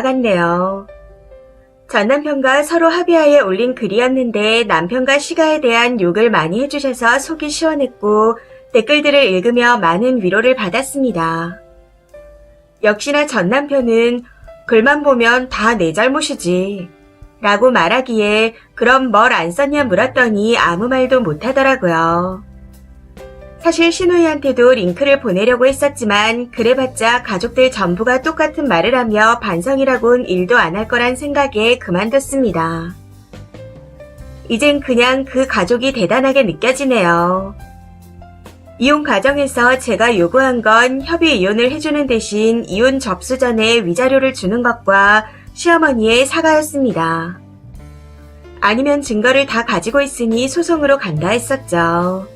나갔네요. 전 남편과 서로 합의하에 올린 글이었는데 남편과 시가에 대한 욕을 많이 해주셔서 속이 시원했고 댓글들을 읽으며 많은 위로를 받았습니다. 역시나 전 남편은 글만 보면 다 내 잘못이지 라고 말하기에 그럼 뭘 안 썼냐 물었더니 아무 말도 못하더라고요. 사실 신우이한테도 링크를 보내려고 했었지만 그래봤자 가족들 전부가 똑같은 말을 하며 반성이라곤 일도 안 할 거란 생각에 그만뒀습니다. 이젠 그냥 그 가족이 대단하게 느껴지네요. 이혼 과정에서 제가 요구한 건 협의 이혼을 해주는 대신 이혼 접수 전에 위자료를 주는 것과 시어머니의 사과였습니다. 아니면 증거를 다 가지고 있으니 소송으로 간다 했었죠.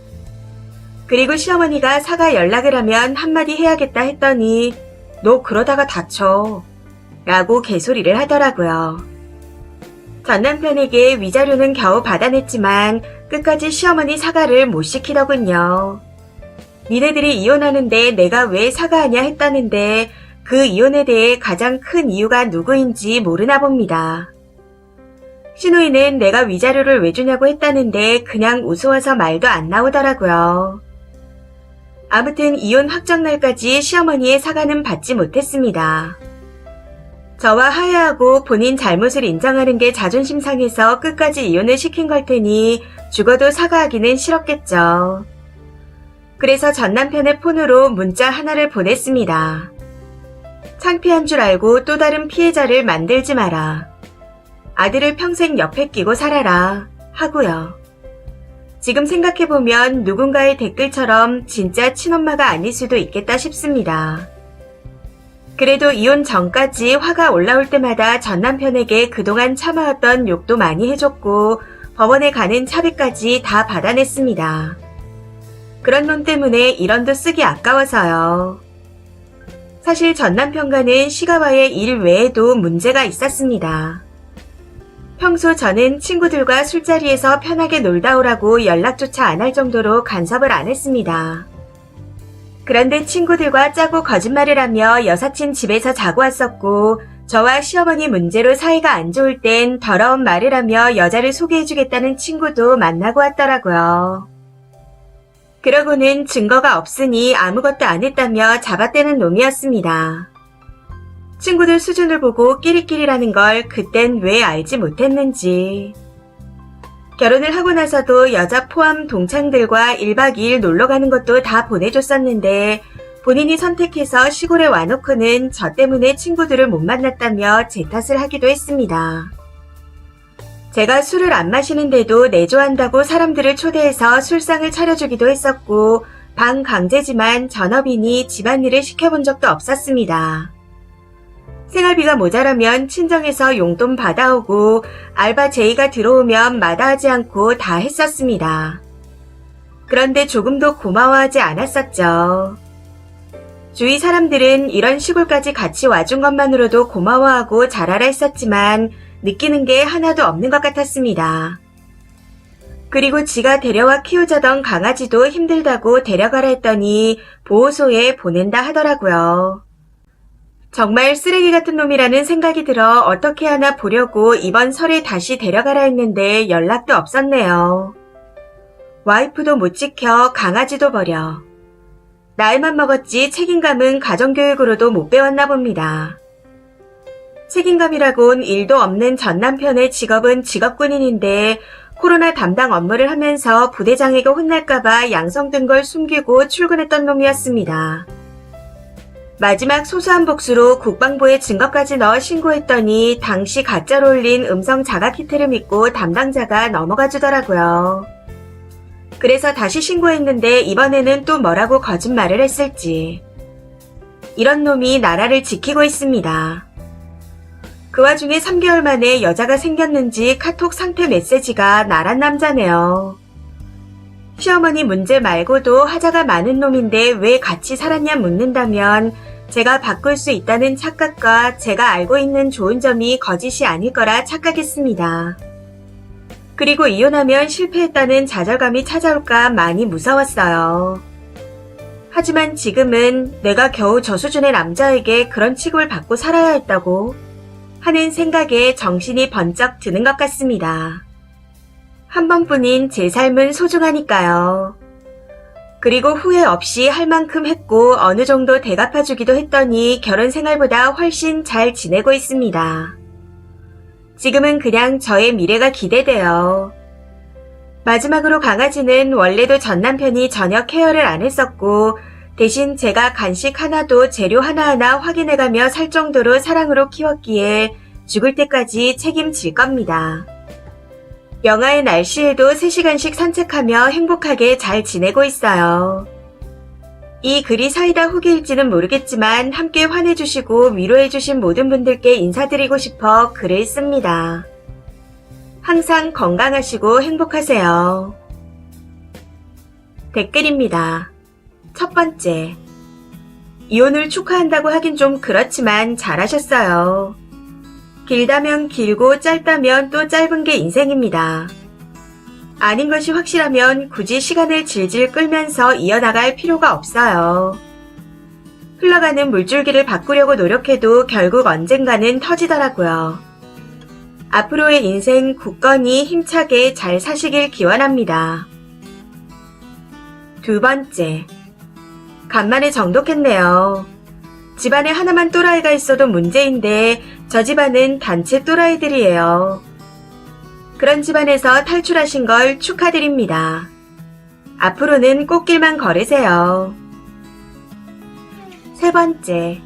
그리고 시어머니가 사과 연락을 하면 한마디 해야겠다 했더니 너 그러다가 다쳐 라고 개소리를 하더라고요. 전 남편에게 위자료는 겨우 받아냈지만 끝까지 시어머니 사과를 못 시키더군요. 니네들이 이혼하는데 내가 왜 사과하냐 했다는데 그 이혼에 대해 가장 큰 이유가 누구인지 모르나 봅니다. 시누이는 내가 위자료를 왜 주냐고 했다는데 그냥 우스워서 말도 안 나오더라고요. 아무튼 이혼 확정날까지 시어머니의 사과는 받지 못했습니다. 저와 화해하고 본인 잘못을 인정하는 게 자존심 상해서 끝까지 이혼을 시킨 걸 테니 죽어도 사과하기는 싫었겠죠. 그래서 전 남편의 폰으로 문자 하나를 보냈습니다. 창피한 줄 알고 또 다른 피해자를 만들지 마라. 아들을 평생 옆에 끼고 살아라 하고요. 지금 생각해보면 누군가의 댓글처럼 진짜 친엄마가 아닐 수도 있겠다 싶습니다. 그래도 이혼 전까지 화가 올라올 때마다 전 남편에게 그동안 참아왔던 욕도 많이 해줬고 법원에 가는 차비까지 다 받아냈습니다. 그런 놈 때문에 1원도 쓰기 아까워서요. 사실 전 남편과는 시가와의 일 외에도 문제가 있었습니다. 평소 저는 친구들과 술자리에서 편하게 놀다 오라고 연락조차 안 할 정도로 간섭을 안 했습니다. 그런데 친구들과 짜고 거짓말을 하며 여사친 집에서 자고 왔었고 저와 시어머니 문제로 사이가 안 좋을 땐 더러운 말을 하며 여자를 소개해주겠다는 친구도 만나고 왔더라고요. 그러고는 증거가 없으니 아무것도 안 했다며 잡아떼는 놈이었습니다. 친구들 수준을 보고 끼리끼리라는 걸 그땐 왜 알지 못했는지. 결혼을 하고 나서도 여자 포함 동창들과 1박 2일 놀러 가는 것도 다 보내줬었는데 본인이 선택해서 시골에 와놓고는 저 때문에 친구들을 못 만났다며 제 탓을 하기도 했습니다. 제가 술을 안 마시는데도 내조한다고 사람들을 초대해서 술상을 차려주기도 했었고 반강제지만 전업이니 집안일을 시켜본 적도 없었습니다. 생활비가 모자라면 친정에서 용돈 받아오고 알바 제의가 들어오면 마다하지 않고 다 했었습니다. 그런데 조금도 고마워하지 않았었죠. 주위 사람들은 이런 시골까지 같이 와준 것만으로도 고마워하고 잘하라 했었지만 느끼는 게 하나도 없는 것 같았습니다. 그리고 지가 데려와 키우자던 강아지도 힘들다고 데려가라 했더니 보호소에 보낸다 하더라고요. 정말 쓰레기 같은 놈이라는 생각이 들어 어떻게 하나 보려고 이번 설에 다시 데려가라 했는데 연락도 없었네요. 와이프도 못 지켜 강아지도 버려. 나이만 먹었지 책임감은 가정교육으로도 못 배웠나 봅니다. 책임감이라곤 일도 없는 전 남편의 직업은 직업군인인데 코로나 담당 업무를 하면서 부대장에게 혼날까봐 양성 든 걸 숨기고 출근했던 놈이었습니다. 마지막 소소한 복수로 국방부에 증거까지 넣어 신고했더니 당시 가짜로 올린 음성 자가 키트를 믿고 담당자가 넘어가 주더라고요. 그래서 다시 신고했는데 이번에는 또 뭐라고 거짓말을 했을지. 이런 놈이 나라를 지키고 있습니다. 그 와중에 3개월 만에 여자가 생겼는지 카톡 상태 메시지가 나란 남자네요. 시어머니 문제 말고도 하자가 많은 놈인데 왜 같이 살았냐 묻는다면 제가 바꿀 수 있다는 착각과 제가 알고 있는 좋은 점이 거짓이 아닐 거라 착각했습니다. 그리고 이혼하면 실패했다는 좌절감이 찾아올까 많이 무서웠어요. 하지만 지금은 내가 겨우 저 수준의 남자에게 그런 취급을 받고 살아야 했다고? 하는 생각에 정신이 번쩍 드는 것 같습니다. 한 번뿐인 제 삶은 소중하니까요. 그리고 후회 없이 할 만큼 했고 어느 정도 대갚아주기도 했더니 결혼 생활보다 훨씬 잘 지내고 있습니다. 지금은 그냥 저의 미래가 기대돼요. 마지막으로 강아지는 원래도 전 남편이 전혀 케어를 안 했었고 대신 제가 간식 하나도 재료 하나하나 확인해가며 살 정도로 사랑으로 키웠기에 죽을 때까지 책임질 겁니다. 영하의 날씨에도 3시간씩 산책하며 행복하게 잘 지내고 있어요. 이 글이 사이다 후기일지는 모르겠지만 함께 환해주시고 위로해주신 모든 분들께 인사드리고 싶어 글을 씁니다. 항상 건강하시고 행복하세요. 댓글입니다. 첫 번째. 이혼을 축하한다고 하긴 좀 그렇지만 잘하셨어요. 길다면 길고 짧다면 또 짧은 게 인생입니다. 아닌 것이 확실하면 굳이 시간을 질질 끌면서 이어나갈 필요가 없어요. 흘러가는 물줄기를 바꾸려고 노력해도 결국 언젠가는 터지더라고요. 앞으로의 인생 굳건히 힘차게 잘 사시길 기원합니다. 두 번째. 간만에 정독했네요. 집안에 하나만 또라이가 있어도 문제인데 저 집안은 단체 또라이들이에요. 그런 집안에서 탈출하신 걸 축하드립니다. 앞으로는 꽃길만 걸으세요. 세 번째.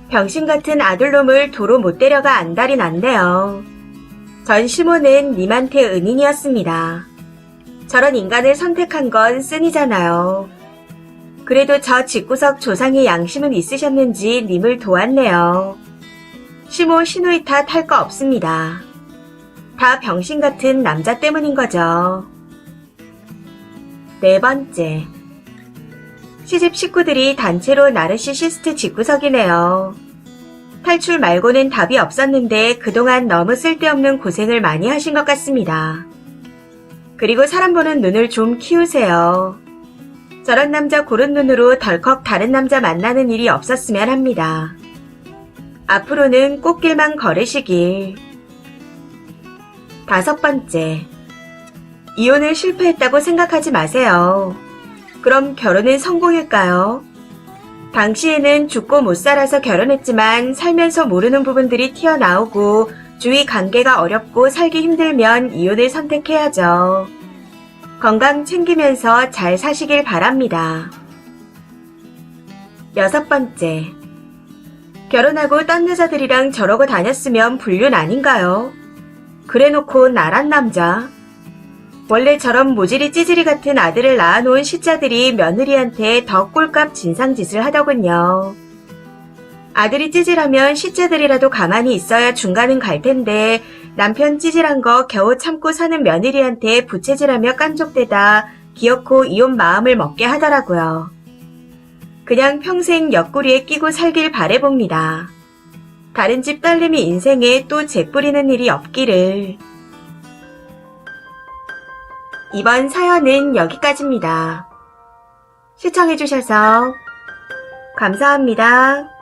병신 같은 아들놈을 도로 못 데려가 안달이 난대요. 전 시모는 님한테 은인이었습니다. 저런 인간을 선택한 건 쓴이잖아요. 그래도 저 집구석 조상의 양심은 있으셨는지 님을 도왔네요. 시모 시누이 탓 할 거 없습니다. 다 병신 같은 남자 때문인 거죠. 네 번째. 시집 식구들이 단체로 나르시시스트 집구석이네요. 탈출 말고는 답이 없었는데 그동안 너무 쓸데없는 고생을 많이 하신 것 같습니다. 그리고 사람 보는 눈을 좀 키우세요. 저런 남자 고른 눈으로 덜컥 다른 남자 만나는 일이 없었으면 합니다. 앞으로는 꽃길만 걸으시길. 다섯 번째. 이혼을 실패했다고 생각하지 마세요. 그럼 결혼은 성공일까요? 당시에는 죽고 못 살아서 결혼했지만 살면서 모르는 부분들이 튀어나오고 주위 관계가 어렵고 살기 힘들면 이혼을 선택해야죠. 건강 챙기면서 잘 사시길 바랍니다. 여섯 번째. 결혼하고 딴 여자들이랑 저러고 다녔으면 불륜 아닌가요? 그래놓고 나란 남자. 원래 저런 모질이 찌질이 같은 아들을 낳아놓은 시자들이 며느리한테 더 꼴값 진상짓을 하더군요. 아들이 찌질하면 시자들이라도 가만히 있어야 중간은 갈 텐데 남편 찌질한 거 겨우 참고 사는 며느리한테 부채질하며 깐족대다 기어코 이혼 마음을 먹게 하더라고요. 그냥 평생 옆구리에 끼고 살길 바라봅니다. 다른 집 딸내미 인생에 또 재뿌리는 일이 없기를. 이번 사연은 여기까지입니다. 시청해주셔서 감사합니다.